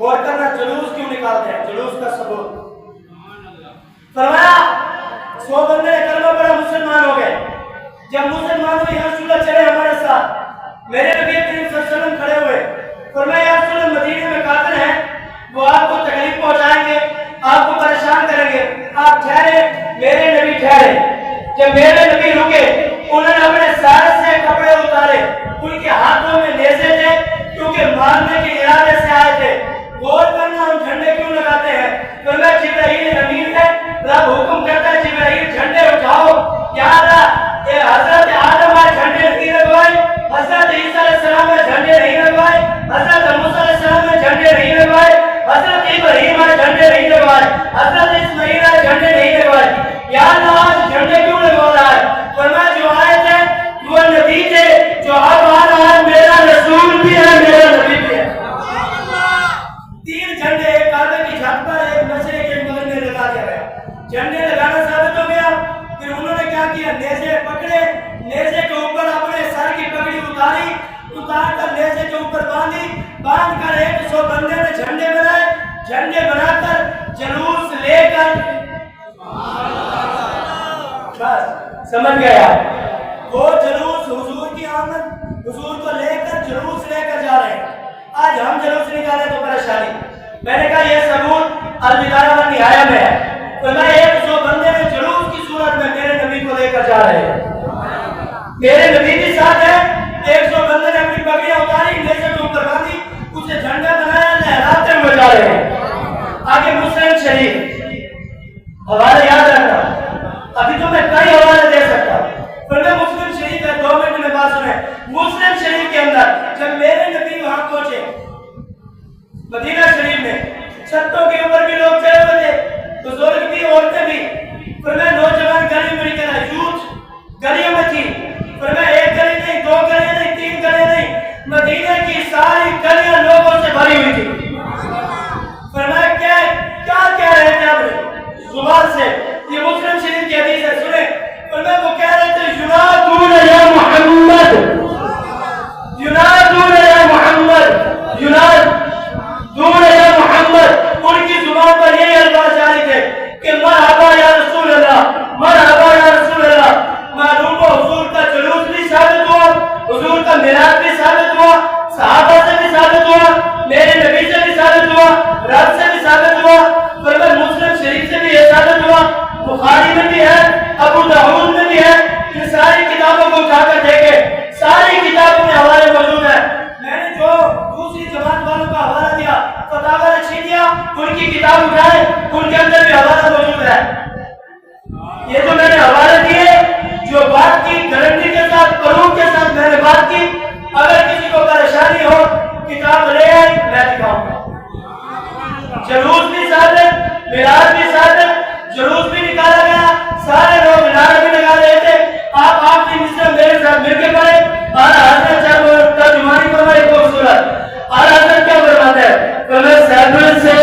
غور کرنا جلوس کیوں نکالتے ہیں، جلوس کا ثبوت فرمایا 100 بندے کلمہ پڑھا مسلمان ہو گئے. جب مسلمان ہوئے یا رسول اللہ چلے ہمارے ساتھ، میرے نبی کریم صلی اللہ علیہ وسلم کھڑے ہوئے، فرمایا یا رسول اللہ مدینے میں کافر ہیں، وہ آپ کو تکلیف پہنچائیں گے، آپ کو پریشان کریں گے، آپ ٹھہرے. میرے نبی ٹھہرے. جب میرے نبی رکے، انہوں نے اپنے سارے سے کپڑے اتارے. ان کے ہاتھوں میں نیزے تھے کیونکہ مارنے کے ارادے سے آئے تھے. غور کرنا ہم جھنڈے کیوں لگاتے ہیں؟ فرمایا جبرائیل امین ہے، رب حکم کرتا ہے جبرائیل جھنڈے اٹھاؤ. یا اللہ یہ حضرت آدم آئے جھنڈے نہیں لگوائے، حضرت عیسیٰ علیہ السلام میں جھنڈے نہیں لگوائے، حضرت موسیٰ علیہ السلام میں جھنڈے نہیں لگوائے، حضرت ابراہیم آئے جھنڈے نہیں لگوائے، حضرت اسماعیل آئے جھنڈے نہیں لگوائے. یا اللہ آج جھنڈے کیوں لگوا رہا ہے؟ فرمایا جو آئے تھے وہ نبی تھے، جو اب آ رہا ہے میرا رسول بھی ہے، میرا نبی بھی ہے. 3 جھنڈے، ایک کعبے کی چھت پر، ایک مسجد کے بغل میں لگا دیا گیا. جھنڈے لگانا ثابت ہو گیا. پھر انہوں نے کیا کیا؟ نیزے پکڑے، نیزے کے اوپر اپنے سر کی پگڑی اتاری، اتار کر نیزے کے اوپر باندھ کر 100 بندے نے جھنڈے بنائے. جھنڈے بنا کر جلوس لے کر، بس سمجھ گیا، وہ جلوس حضور کی آمد، حضور کو لے کر جلوس لے کر جا رہے ہیں. آج ہم جلوس نکالے تو پریشانی. میں نے کہا یہ ثبوت البدایہ والنہایہ میں ہے. تو میں 100 بندے میں جلوس کی صورت میں میرے نبی کو لے کر جا رہے ہیں. میرے نبی بھی ساتھ ہے. 100 بندے نے اپنی پگڑیاں اتاری، نیزے کے اوپر باندھی، اسے جھنڈا بنایا، لہراتے ہوئے جا رہے ہیں. آگے مسلم شریف حوالے یاد رکھنا. ابھی تو میں کئی حوالے دے سکتا ہوں، پر میں مسلم شریف ہے، 2 منٹ میں بات سنیں. مسلم شریف کے اندر جب میرے نبی وہاں پہنچے مدینہ شریف میں، چھتوں کے اوپر بھی لوگ چڑھے ہوئے تھے، بزرگ بھی، عورتیں بھی. پھر میں نوجوان گلی میں نکلا، یوتھ گلیوں میں تھی. پھر میں 1 گلی نہیں، 2 گلیاں نہیں، 3 گلیاں نہیں، مدینہ کی ساری گلیاں لوگوں سے بھری ہوئی تھی. پھر میں کیا کہہ رہے تھے اب زبان سے؟ یہ مسلم شریف کی حدیث ہے، سنیں. پھر میں وہ کہہ رہے تھے ینادون یا محمد، ینادون یا محمد، ینادون یا محمد. ان کی زبان پر یہی الفاظ جاری تھے کہ مرحبا یا رسول اللہ، مرحبا یا رسول اللہ. معلوم ہو حضور کا جلوس بھی ثابت ہوا، حضور کا میلاد بھی ثابت ہوا، صحابہ سے بھی ثابت ہوا، میرے نبی سے بھی ثابت ہوا، رب سے بھی ثابت ہوا. فرمایا مسلم شریف سے بھی یہ ثابت ہوا، بخاری میں بھی ہے، ابو داؤد میں بھی ہے. ان ساری کتابوں کو اٹھا کر دیکھے، ساری کتابوں میں حوالے موجود ہیں. میں نے جو دوسری جماعت والوں کا حوالہ دیا، فتاوی رشیدیہ، ان کی کتاب اٹھائے، ان کے اندر بھی حوالہ موجود ہے. یہ جو میں نے حوالے دیے، جو بات کی گارنٹی کے ساتھ، پروف کے ساتھ میں نے بات کی. اگر کسی کو پریشانی ہو کتاب لے آئے، میں دکھاؤں گا. جلوس بھی ثابت، میلاد بھی ثابت، جلوس بھی نکالا گیا، سارے لوگ نعرے بھی لگا رہے تھے. آپ آخری مصرع میرے ساتھ مل کے پڑھے. اعلیٰ حضرت جب ترجمانی فرمائی خوبصورت، اعلیٰ حضرت کیا فرماتے ہیں؟ کہ میں سب سے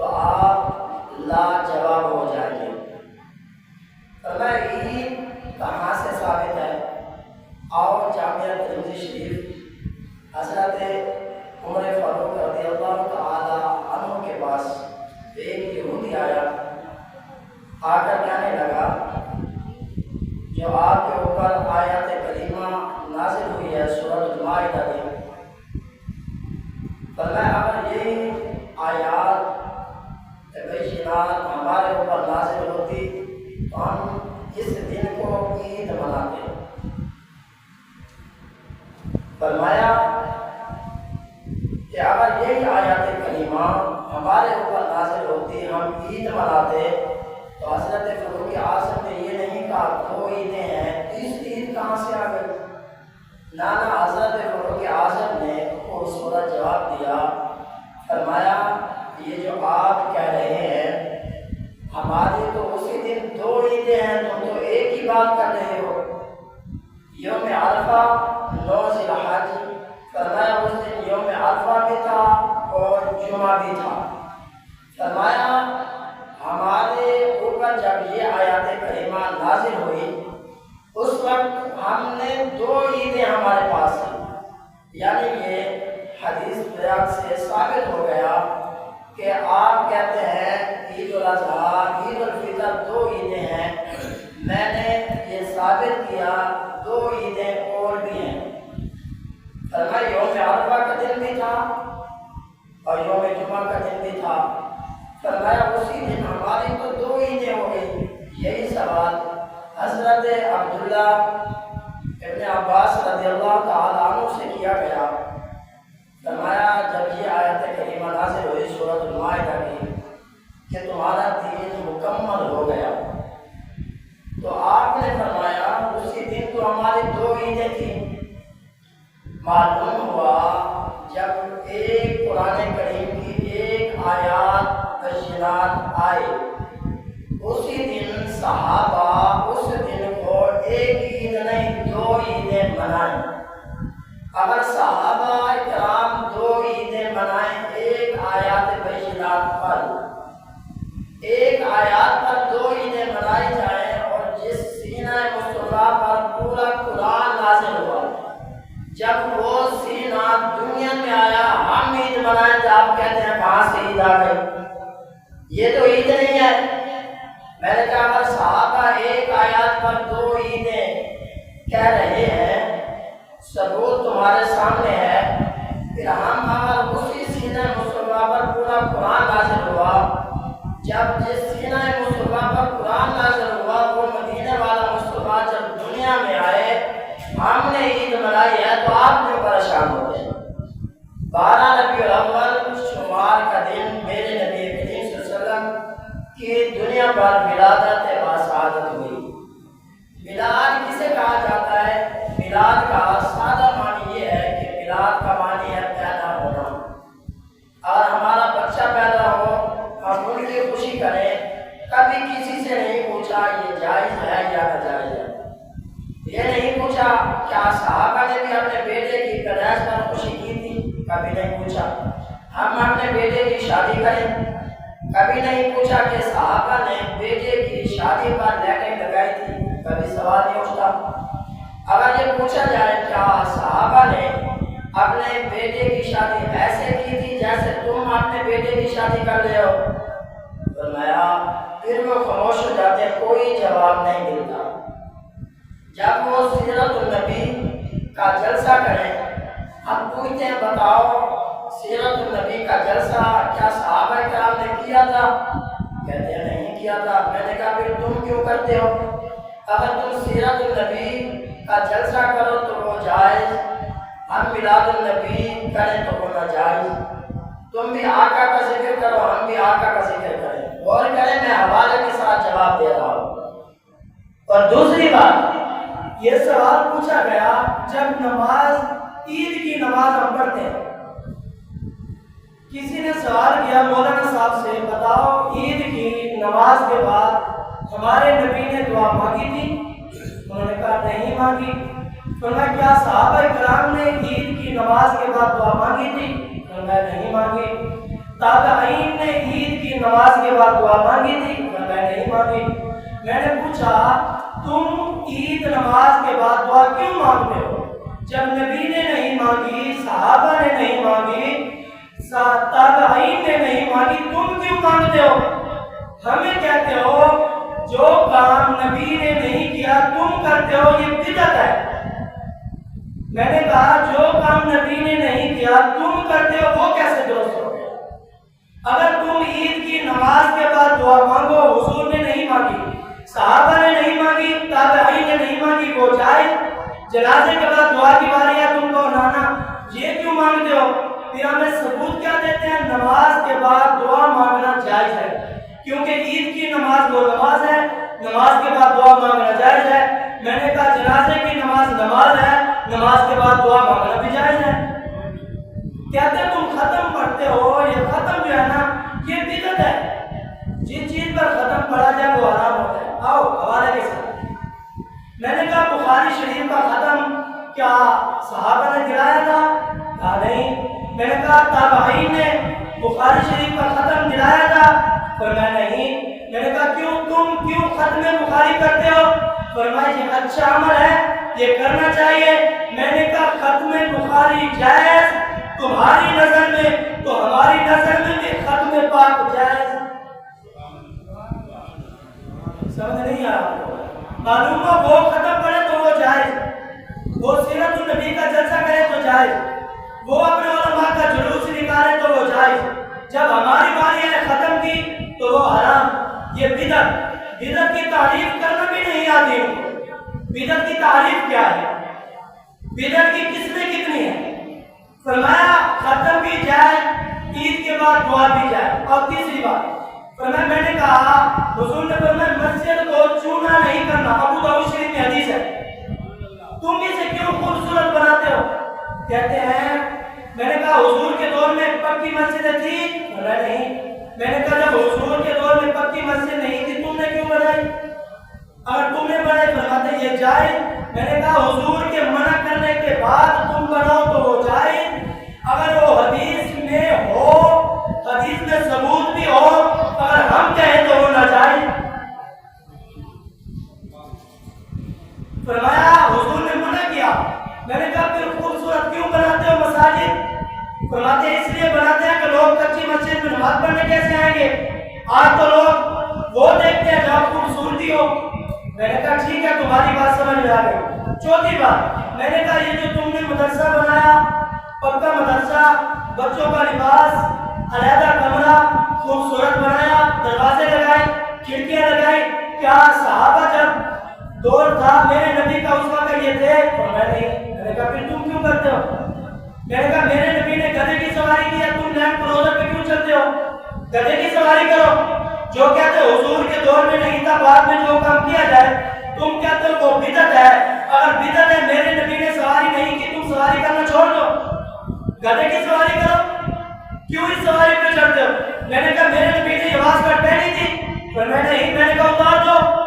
آپ لاجواب ہو جائیں گے۔ کہنے لگا جو آپ کے اوپر آیات کریمہ نازل ہوئی ہے سورۃ المائدہ میں، فرمایا اگر یہی آیات بینات ہمارے اوپر نازل ہوتی تو ہم اس دن کو عید مناتے۔ فرمایا کہ اگر یہی آیات کریمہ ہمارے اوپر نازل ہوتی ہم عید مناتے تو حضرت فاروق اعظم نے یہ نہیں کہا 2 عیدیں ہیں، تیسری عید کہاں سے آ گئی؟ نانا حضرت فاروق اعظم نے خوبصورت جواب دیا، فرمایا یہ جو آپ کہہ رہے ہیں ہماری تو اسی دن 2 عیدیں ہیں، تم تو ایک ہی بات کر رہے ہو۔ یوم عرفہ 9 ذی الحج، فرمایا اس دن یوم عرفہ بھی تھا اور جمعہ بھی تھا۔ فرمایا ہمارے اوپر جب یہ آیات کریمہ نازل ہوئی اس وقت ہم نے 2 عیدیں ہمارے پاس ہیں، یعنی یہ حدیث بیان سے ثابت ہو گیا کہ آپ کہتے ہیں عید الاضحیٰ عید الفطر 2 عیدیں ہیں، میں نے یہ ثابت کیا 2 عیدیں اور بھی ہیں۔ فرمایا یوم عرفہ کا دن بھی تھا اور یوم جمعہ کا دن بھی تھا، فرمایا اسی دن ہماری تو 2 عیدیں ہو گئی۔ یہی سوال حضرت عبداللہ ابن عباس رضی اللہ تعالیٰ عنہ سے کیا گیا۔ فرمایا جب یہ آیت کریمہ نازل ہوئی سورۃ المائدہ کی کہ تمہارا دین مکمل ہو گیا، تو آپ نے فرمایا اسی دن تو ہماری 2 عیدیں تھیں۔ معلوم ہوا جب ایک قرآن کریم کی ایک آیات بینات آئی اسی دن صحابہ اس دن کو ایک عید نہیں 2 عیدیں منائیں۔ اگر صحابہ کرام 2 عیدیں منائیں ایک آیات بینات پر، ایک آیات پر 2 عیدیں منائی جائیں اور جس سینہ مصطفیٰ پر پورا قرآن نازل ہوا جب وہ سینہ دنیا میں آیا ہم عید منائیں تو آپ کہتے ہیں کہاں سے عید آ گئی؟ یہ تو عید نہیں ہے۔ میں نے کہا اگر صحابہ ایک آیات پر 2 عیدیں کہہ رہے ہیں ثبوت تمہارے سامنے ہے، پھر ہم اگر اسی سینہ مصطفیٰ پر پورا قرآن نازل ہوا جب جس سینہ مصطفیٰ پر قرآن نازل ہوا وہ مدینہ والا مصطفیٰ جب دنیا میں آئے ہم نے عید منائی ہے تو آپ کیوں پریشان ہو گئے؟ 12 ربیع الاول شمار کا دن میرے نبی کریم صلی اللہ علیہ وسلم کی دنیا پر ولادت باسعادت ہوئی۔ میلاد کسے کہا جاتا ہے؟ میلاد کا سادہ معنی یہ ہے کہ میلاد کا معنی ہے پیدا ہونا۔ اگر ہمارا بچہ پیدا ہو ہم ان کی خوشی کریں، کبھی کسی سے نہیں پوچھا یہ جائز ہے یا ناجائز ہے، یہ نہیں پوچھا کیا صحابہ نے بھی اپنے بیٹے کی پیدائش پر خوشی کی تھی، کبھی نہیں پوچھا۔ ہم اپنے بیٹے کی شادی کریں، کبھی نہیں پوچھا کہ صحابہ نے بیٹے کی شادی پر لائٹیں لگائی تھی، کبھی سوال نہیں اٹھتا۔ اگر یہ پوچھا جائے کیا صحابہ نے اپنے بیٹے کی شادی ایسے کی تھی جیسے تم اپنے بیٹے کی شادی کر رہے ہو، فرمایا پھر وہ خاموش ہو جاتے، کوئی جواب نہیں ملتا۔ جب وہ سیرت النبی کا جلسہ کریں ہم پوچھتے ہیں بتاؤ سیرت النبی کا جلسہ کیا صحابہ کرام نے کیا تھا؟ کہتے ہیں نہیں کیا تھا۔ میں نے کہا پھر تم کیوں کرتے ہو؟ اگر تم سیرت النبی کا جلسہ کرو تو وہ جائز، ہم میلاد النبی کریں تو وہ ناجائز۔ تم بھی آقا کا ذکر کرو ہم بھی آقا کا ذکر کریں، غور کریں میں حوالے کے ساتھ جواب دے رہا ہوں۔ اور دوسری بات یہ سوال پوچھا گیا جب نماز عید کی نماز ہم پڑھتے ہیں، کسی نے سوال کیا مولانا صاحب سے بتاؤ عید کی نماز کے بعد ہمارے نبی نے دعا مانگی تھی؟ انہوں نے کہا نہیں مانگی۔ فرمایا کیا صحابہ کرام نے عید کی نماز کے بعد دعا مانگی تھی؟ فرمایا نہیں مانگی۔ تابعین نے عید کی نماز کے بعد دعا مانگی تھی؟ فرمایا نہیں مانگی۔ میں نے پوچھا تم عید نماز کے بعد دعا کیوں مانگتے ہو؟ جب نبی نے نہیں مانگی، صحابہ نے نہیں مانگی، تابعین نے نہیں مانگی، تم کیوں مانگتے ہو؟ ہمیں کہتے ہو جو کام نبی نے نہیں کیا تم کرتے ہو یہ بدعت ہے۔ میں نے کہا جو کام نبی نے نہیں کیا تم کرتے ہو وہ کیسے درست ہو گیا؟ اگر تم عید کی نماز کے بعد دعا مانگو، حضور نے نہیں مانگی، صحابہ نے نہیں مانگی، تابعین نے نہیں مانگی، وہ جائز۔ جنازے کے بعد دعا کی باری ہے، تم کو نانا یہ کیوں مانگتے ہو؟ پھر ہمیں ثبوت کیا دیتے ہیں؟ نماز کے بعد دعا مانگنا جائز ہے، کیونکہ عید کی نماز وہ نماز ہے، نماز کے بعد دعا مانگنا جائز ہے۔ میں نے کہا جنازے کی نماز نماز ہے، نماز کے بعد دعا مانگنا بھی جائز ہے۔ کہتے ہیں تم ختم پڑھتے ہو، یہ ختم جو ہے نا یہ بدعت ہے، جس چیز پر ختم پڑھا جائے وہ حرام ہوتا ہے۔ آؤ حوالے کے ساتھ میں نے کہا بخاری شریف کا ختم کیا صحابہ نے دلایا تھا؟ کہا نہیں۔ میں نے کہا تابعین نے بخاری شریف کا ختم دلایا تھا؟ فرمایا نہیں۔ میں نے کہا تم کیوں ختم بخاری کرتے ہو؟ فرمایا یہ اچھا عمل ہے، یہ کرنا چاہیے۔ میں نے کہا ختم بخاری جائز تمہاری نظر میں تو ہماری نظر میں بھی ختم پاک جائز۔ سمجھ نہیں آ رہا؟ معلوم ہو وہ ختم پڑھے تو وہ جائز، وہ سیرت النبی کا جلسہ کرے تو جائز، وہ اپنے علماء کا جلوس نکالے تو وہ جائز۔ جب ہماری باری ہے ختم کی تو وہ حرام، یہ بدعت۔ بدعت کی تعریف کرنا بھی نہیں آتی ان کو۔ بدعت کی تعریف کیا ہے؟ بدعت کی قسمیں کتنی ہیں؟ فرمایا ختم بھی جائے، عید کے بعد دعا بھی جائے۔ اور تیسری بات فرمایا میں نے کہا حضور نے فرمایا مسجد کو چونا نہیں کرنا، ابو داؤد شریف میں حدیث ہے، تم اسے کیوں خوبصورت بناتے ہو؟ کہتے ہیں میں نے کہا حضور کے دور میں پکی مسجدیں تھی؟ فرمایا نہیں۔ میں نے کہا جب حضور کے دور میں پکی مسجد نہیں تھی تم نے کیوں بنائی؟ اگر تم نے بنائی فرماتے یہ جائز۔ میں نے کہا حضور کے منع کرنے کے بعد تم بناؤ تو وہ جائز، اگر وہ حدیث میں ہو، حدیث میں ثبوت بھی ہو، اگر ہم کہیں تو وہ ناجائز۔ فرمایا حضور نے منع کیا۔ میں نے کہا پھر خوبصورت کیوں بناتے ہو مساجد؟ فرماتے ہیں اس لیے بناتے ہیں کہ لوگ کچی مسجد میں نماز پڑھنے کیسے آئیں گے؟ آج تو لوگ وہ دیکھتے ہیں جہاں خوبصورتی ہو۔ میں نے کہا ٹھیک ہے تمہاری بات سمجھ میں آ گئی۔ چوتھی بات میں نے کہا یہ جو تم نے مدرسہ بنایا، پکا مدرسہ، بچوں کا لباس، علیحدہ کمرہ، خوبصورت بنایا، دروازے لگائے، کھڑکیاں لگائی، کیا صحابہ جب دور تھا میرے نبی کا اس وقت یہ تھے؟ فرمایا نہیں۔ میں نے کہا پھر تم کیوں کرتے ہو؟ میں نے کہا میرے نبی نے گدھے کی سواری کی ہے، تم لینڈ کروزر پہ کیوں چلتے ہو؟ گدھے کی سواری کرو۔ جو کہتے حضور کے دور میں نہیں تھا بعد میں جو کام کیا جائے تم کہتے ہو وہ بدعت ہے۔ اگر بدعت ہے میرے نبی نے سواری نہیں کی تم سواری کرنا چھوڑ دو، گدھے کی سواری کرو، کیوں اس سواری پہ چڑھتے ہو؟ میں نے کہا میرے نبی نے یہ واسکٹ پہنی تھی؟ پر میں نہیں۔ میں نے کہا اتار دو،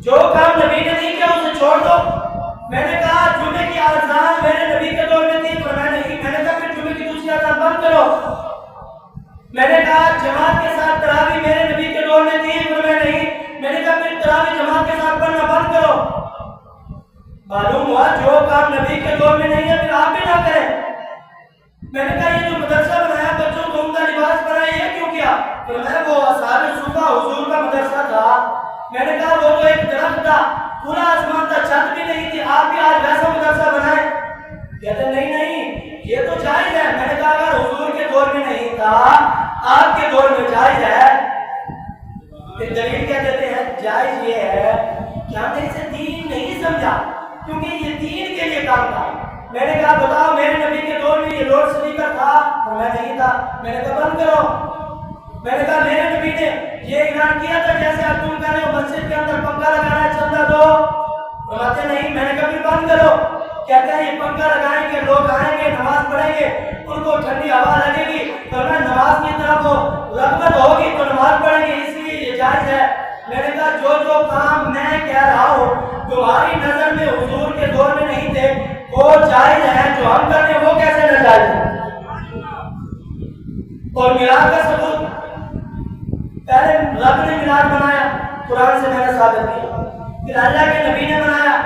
جو کام نبی نے نہیں کیا اسے چھوڑ دو۔ میں نے کہا جمعے کی اذان میرے نبی کے دور میں تھی؟ پر میں نہیں۔ میں نے کہا پھر جمعے کی دوسری اذان بند کرو۔ میں نے کہا جماعت کے ساتھ تراویح میرے نبی کے دور میں تھی؟ پر میں نہیں۔ میں نے کہا پھر تراویح جماعت کے ساتھ پڑھنا بند کرو۔ معلوم ہوا جو کام نبی کے دور میں نہیں ہے پھر آپ بھی نہ کریں۔ میں نے کہا یہ جو مدرسہ بنایا بچوں کو عمدہ لباس بنایا یہ کیوں کیا؟ فرمایا وہ اصحاب صفا حضور کا مدرسہ تھا۔ میں نے کہا وہ تو ایک درخت تھا، پورا آسمان تھا، چھت بھی نہیں تھی، آپ بھی آج ویسا مدرسہ بنائے؟ کہتے نہیں نہیں یہ تو جائز ہے۔ میں نے کہا اگر حضور کے دور میں نہیں تھا آپ کے دور میں جائز ہے؟ پھر دلیل کیا دیتے ہیں؟ جائز یہ ہے کہ ہم نے اسے دین نہیں سمجھا کیونکہ یہ دین کے لیے کام تھا۔ میں نے کہا بتاؤ میرے نبی کے دور میں یہ لاؤڈ اسپیکر تھا؟ فرمایا نہیں تھا۔ میں نے کہا بند کرو۔ میں نے کہا میرے نبی نے یہ اعلان کیا تھا جیسے آپ تم کہہ رہے ہو مسجد کے اندر پنکھا لگانا ہے چندہ دو؟ فرماتے نہیں۔ میں نے کہا پھر بند کرو۔ کہتے ہیں یہ پنکھا لگائیں گے لوگ آئیں گے نماز پڑھیں گے ان کو ٹھنڈی ہوا لگے گی، فرمایا نماز کی طرف رغبت ہوگی تو نماز پڑھیں گے، اس لیے یہ جائز ہے۔ میں نے کہا جو کام میں کہہ رہا ہوں تمہاری نظر میں حضور کے دور میں نہیں تھے وہ جائز ہے، جو ہم کرتے ہیں وہ کیسے ناجائز ہے؟ اور میلاد کا ثبوت پہلے رب نے میلاد بنایا، قرآن سے میں نے ثابت کیا، پھر اللہ کے نبی نے بنایا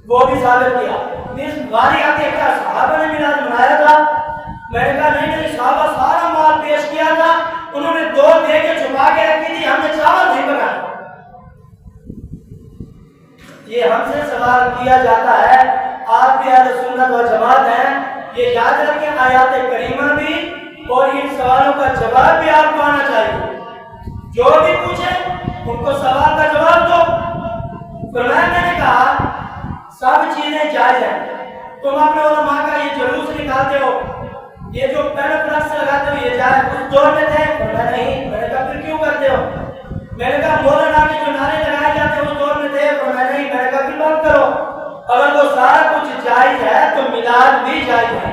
وہ بھی ثابت کیا۔ اس باری آتی ہے کیا صحابہ نے میلاد منایا تھا؟ میں نے کہا نہیں صحابہ سارا مال پیش کیا تھا انہوں نے 2 دے کے چھپا کے رکھی تھی، ہم نے چاول نہیں پکانا۔ یہ ہم سے سوال کیا جاتا ہے، آپ بھی اہل سنت و جماعت ہیں، یہ یاد رکھیں آیات کریمہ بھی اور ان سوالوں کا جواب بھی آپ کو آنا چاہیے۔ جو بھی پوچھے ان کو سوال کا جواب دو۔ فرمایا میں نے کہا سب چیزیں جائز ہیں، تم اپنے علماء کا یہ جلوس نکالتے ہو، یہ جو پین فلکس لگاتے ہو یہ جائز اس دور میں تھے؟ فرمایا نہیں۔ میں نے کہا پھر کیوں کرتے ہو؟ میں نے کہا مولانا کے جو نعرے لگائے جاتے ہیں اس دور میں تھے؟ فرمایا نہیں۔ میں نے کہا پھر بند کرو، اگر وہ سارا کچھ جائز ہے تو میلاد بھی جائز ہے۔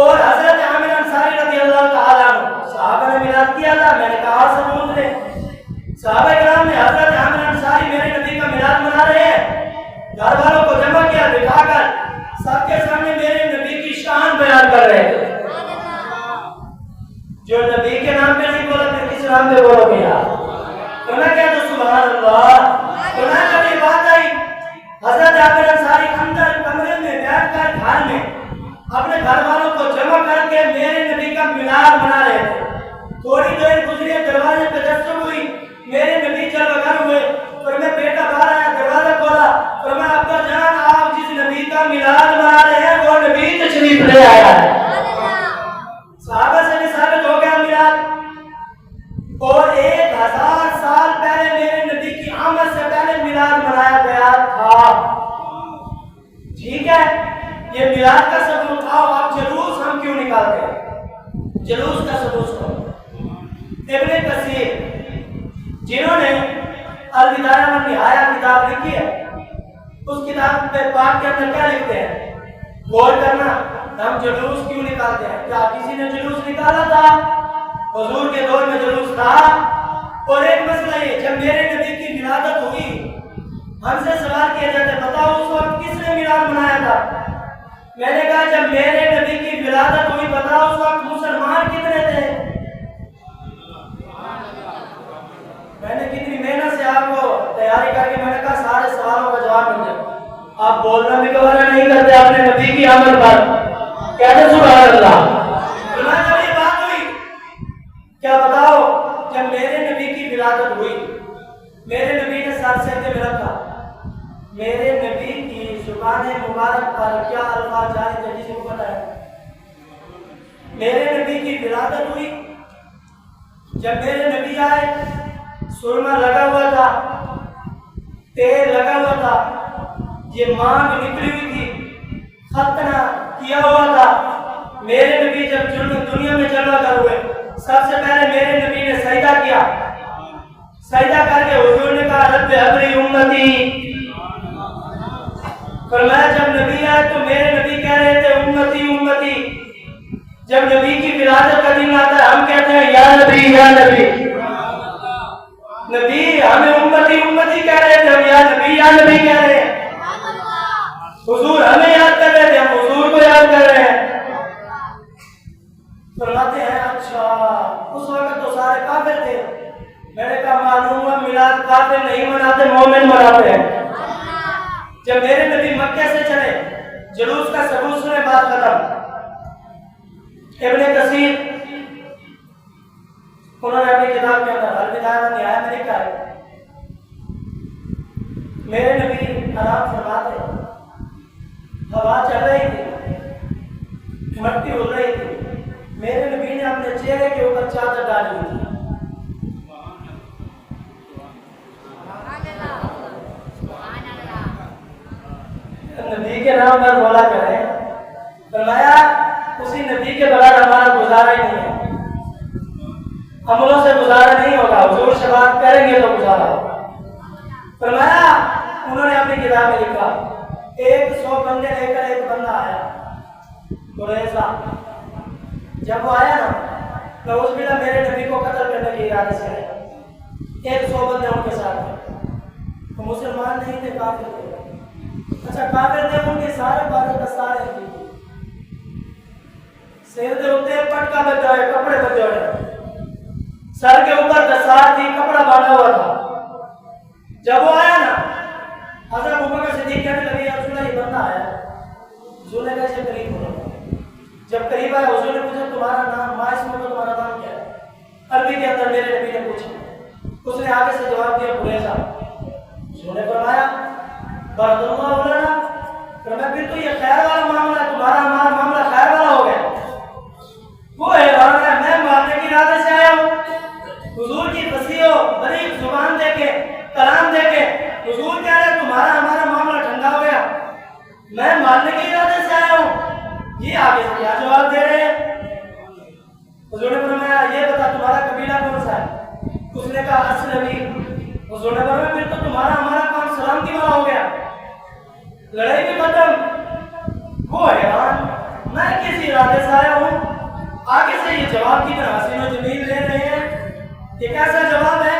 اور حضرت عامر انصاری رضی اللہ تعالیٰ عنہ صحابہ نے میلاد کیا تھا؟ میں نے کہا ثبوت دے۔ صحابہ کرام نے حضرت عامر انصاری میرے نبی کا میلاد منا رہے ہیں، گھر والوں کو جمع کیا، بٹھا کر سب کے سامنے میرے نبی کی شان بیان کر رہے تھے۔ جو نبی کے نام پہ نہیں بولا پھر کس نام پہ بولو گے یار؟ تو میں کہتا ہوں سبحان اللہ۔ تو میں جب یہ بات آئی حضرت عامر انصاری اندر کمرے میں بیٹھ کر گھر میں اپنے گھر والوں کو جمع کر کے میرے نبی کا میلاد منا رہے تھے۔ تھوڑی دیر گزری، دروازے پہ دستک ہوئی، میرے نبی جلوہ گر ہوئے، اور میں بیٹا باہر آیا، دروازہ کھولا، اور میں ابا جان آپ جس نبی کا میلاد منا رہے ہیں وہ نبی تشریف لے آیا ہے۔ صحابہ سے بھی ثابت ہو گیا میلاد، اور 1000 سال پہلے میرے نبی کی آمد سے پہلے میلاد منایا گیا تھا۔ ٹھیک ہے، یہ میلاد کا ثبوت تھا۔ آپ جلوس ہم کیوں نکالتے ہیں؟ جلوس کا ثبوت کو ابن کثیر جنہوں نے البدایہ والنہایہ کتاب لکھی ہے، اس کتاب پہ پاک کے اندر کیا لکھتے ہیں؟ غور کرنا، ہم جلوس کیوں نکالتے ہیں؟ کیا کسی نے جلوس نکالا تھا؟ حضور کے دور میں جلوس تھا؟ اور ایک مسئلہ یہ، جب میرے نبی کی ولادت ہوئی ہم سے سوال کیا جاتا ہے بتاؤ اس وقت کس نے میلاد منایا تھا؟ میں نے کہا جب میرے نبی کی ولادت ہوئی بتاؤ اس وقت مسلمان کتنے تھے؟ میں نے کتنی محنت سے آپ کو تیاری کر کے میں نے کہا سارے سوالوں کا جواب مل جائے، آپ بولنا بھی گوارا نہیں کرتے اپنے نبی کی آمد پر، کہتے سبحان اللہ۔ جب یہ بات ہوئی کیا بتاؤ جب میرے نبی کی ولادت ہوئی میرے نبی نے سر سجدے میں رکھا، میرے نبی کی زبان مبارک پر کیا الفاظ جاری تھے جسے کو پتا ہے؟ میرے نبی کی ولادت ہوئی، جب میرے نبی آئے سرما لگا ہوا تھا، تیل لگا ہوا تھا، یہ مانگ نکلی ہوئی تھی، ختنہ کیا ہوا تھا۔ میرے نبی جب دنیا میں جلوہ گر ہوئے سب سے پہلے میرے نبی نے سجدہ کیا، سجدہ کر کے حضور نے کہا رب ابری امتی۔ فرمایا جب نبی آئے تو میرے نبی کہہ رہے تھے امتی امتی، جب نبی کی ولادت کا دن آتا ہے ہم کہتے ہیں یا نبی یا نبی، نبی ہمیں امتی امتی کہہ رہے تھے، ہم یا نبی کہہ رہے ہیں۔ حضور ہمیں یاد کر رہے تھے، ہم حضور کو یاد کر رہے ہیں۔ فرماتے ہیں اچھا اس وقت تو سارے کافر تھے؟ میں نے کہا معلوم ہوا میلاد کافر نہیں مناتے مومن مناتے ہیں۔ جب میرے نبی مکہ سے چلے جلوس کا ثبوت سنے بات ختم۔ ابن کثیر انہوں نے اپنی کتاب کے اندر البدایہ والنہایہ میں لکھا ہے میرے نبی آرام فرماتے ہوا چل رہی تھی، مٹی اڑ رہی تھی، میرے نبی نے اپنے چہرے کے اوپر چادر ڈالی ہوئی تھی۔ نبی کے نام پر بولا کریں، فرمایا اسی نبی کے بغیر ہمارا گزارا ہی نہیں ہے، عملوں سے گزارا نہیں ہوگا، حضور سے بات کریں گے تو گزارا ہوگا۔ فرمایا انہوں نے اپنی کتاب میں لکھا 100 بندے لے کر ایک بندہ آیا قریظہ، جب وہ آیا نا تو اس بلا میرے نبی کو قتل کرنے کے ارادے سے آیا، 100 بندے ان کے ساتھ تھے، وہ مسلمان نہیں تھے کافر تھے۔ اچھا کافر تھے ان کے سارے بارے دستاریں تھی، سر دے ہوتے پٹکا بچ ہوئے، کپڑے بچ ہوئے، سر کے اوپر دستار تھی، کپڑا باندھا ہوا تھا۔ جب وہ آیا نا حضرت ابوبکر صدیق کہنے لگے یا رسول اللہ یہ بندہ آیا، حضور نے کہا اسے قریب ہو۔ جب قریب آیا حضور نے پوچھا تمہارا نام، ما اسم کا تمہارا نام کیا ہے؟ عربی کے اندر میرے نبی نے پوچھا، اس نے آگے سے جواب دیا قریظہ۔ حضور نے فرمایا برد اللہ لنا، فرمایا پھر تو یہ خیر والا معاملہ ہے، تمہارا ہمارا معاملہ خیر والا ہو گیا۔ وہ حیران ہے، میں مارنے کی ارادے سے آیا ہوں، حضور کی فصیح و بلیغ زبان دے کے کلام دے کے حضور کہہ رہے تمہارا ہمارا معاملہ ٹھنڈا ہو گیا، میں مارنے کے ارادے سے آیا ہوں، یہ آگے سے کیا جواب دے رہے ہیں؟ حضور نے فرمایا یہ بتا تمہارا قبیلہ کون سا ہے؟ اس نے کہا اسلمی۔ حضور نے فرمایا پھر تو تمہارا ہمارا کام سلامتی والا ہو گیا، لڑائی بھی ختم۔ وہ حیران، میں کسی ارادے سے آیا ہوں، آگے سے یہ جواب کی طرح حسین و جمیل لے رہے ہیں، یہ کیسا جواب ہے؟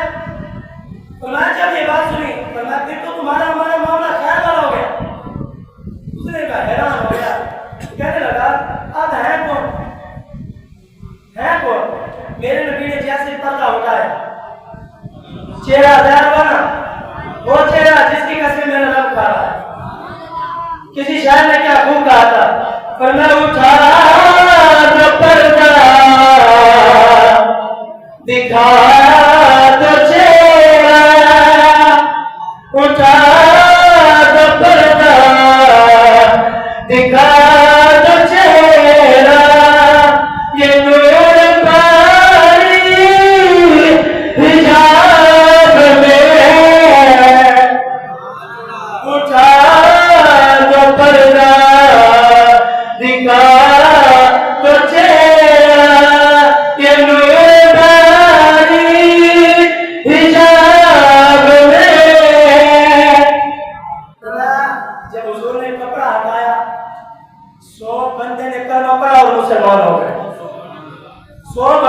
فرمایا جب یہ بات سنی فرمایا پھر تو تمہارا ہمارا معاملہ خیر والا ہو گیا۔ اس نے کہا حیران ہو گیا، کہنے لگا اب ہے کون؟ ہے کون؟ میرے نبی نے جیسے پردہ اٹھایا، چہرہ ظاہر بنا، وہ چہرہ جس کی قسم میرا رب کھا رہا ہے۔ کسی شاعر نے کیا خوب کہا تھا، فرمایا اٹھا تو پردہ دکھا تو چہرہ، اٹھا تو پردہ دکھا تو چہرہ، یہ نور پاری حجاب میں، اٹھا تو پردہ دکھا تو چہرہ، یہ نور پاری حجاب میں۔ جب حضور نے کپڑا ہٹایا 100 بندے نے کلمہ پڑھا اور مسلمان ہو گئے، 100